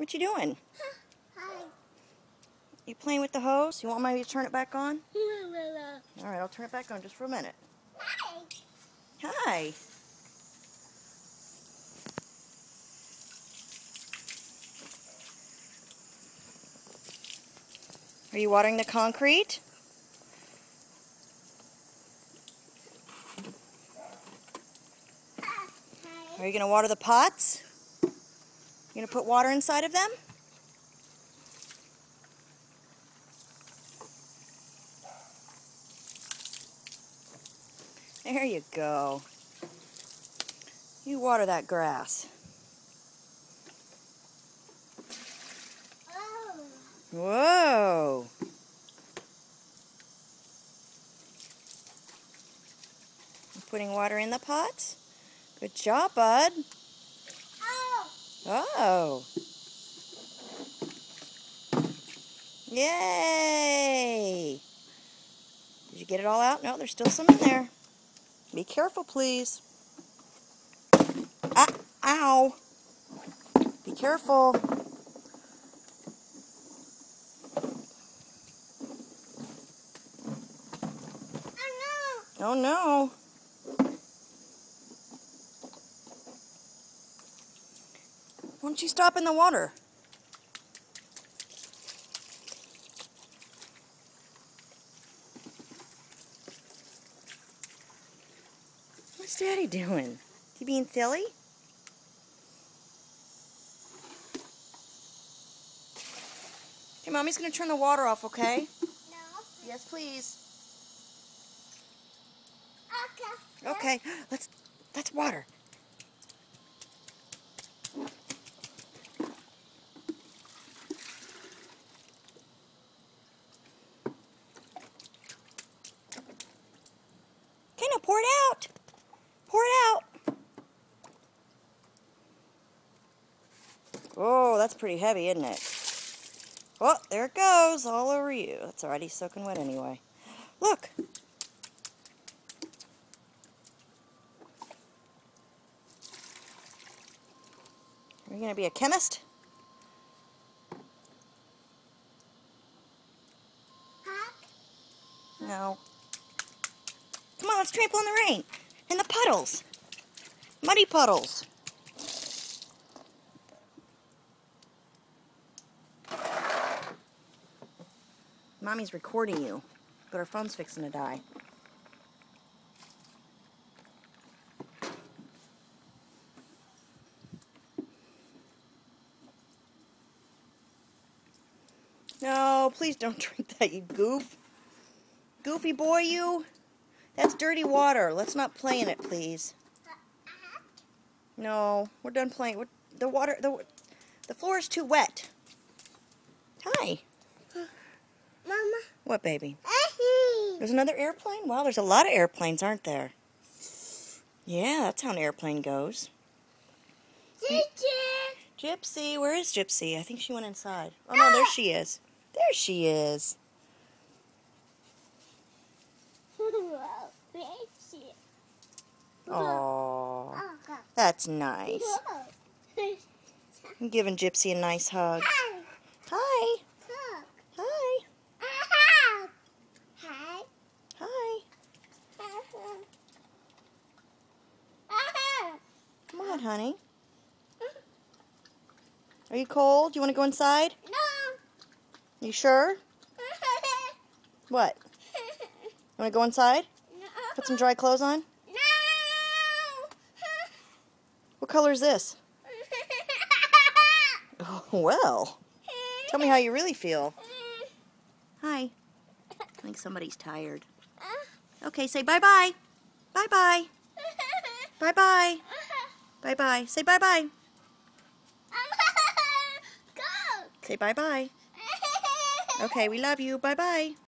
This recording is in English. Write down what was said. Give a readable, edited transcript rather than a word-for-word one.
What you doing? Hi. You playing with the hose? You want me to turn it back on? Hi. Alright, I'll turn it back on just for a minute. Hi. Are you watering the concrete? Are you going to water the pots? You going to put water inside of them? There you go. You water that grass. Oh. Whoa. You putting water in the pots? Good job, bud. Oh. Yay. Did you get it all out? No, there's still some in there. Be careful, please. Ah, ow. Be careful. Oh no. Why don't you stop in the water? What's Daddy doing? Is he being silly? Okay, Mommy's going to turn the water off, okay? No. Yes, please. Okay. Okay, let's water. Okay, now pour it out. Pour it out. Oh, that's pretty heavy, isn't it? Oh, there it goes, all over you. It's already soaking wet anyway. Look. Are you going to be a chemist? No. Come on, let's trample in the rain. In the puddles. Muddy puddles. Mommy's recording you, but her phone's fixing to die. No, please don't drink that, you goof. Goofy boy, you. That's dirty water. Let's not play in it, please. No, we're done playing. The floor is too wet. Hi. Mama. What, baby? There's another airplane? Wow, there's a lot of airplanes, aren't there? Yeah, that's how an airplane goes. Gypsy, where is Gypsy? I think she went inside. Oh, no, there she is. There she is. Aww, that's nice. I'm giving Gypsy a nice hug. Hi. Hi. Hi. Come on, honey. Are you cold? You want to go inside? No. You sure? What? You want to go inside? No. Put some dry clothes on? No. What color is this? Oh, well. Tell me how you really feel. Hi. I think somebody's tired. Okay, say bye-bye. Bye-bye. Bye-bye. Bye-bye. Say bye-bye. Go. Say bye-bye. Okay, we love you. Bye-bye.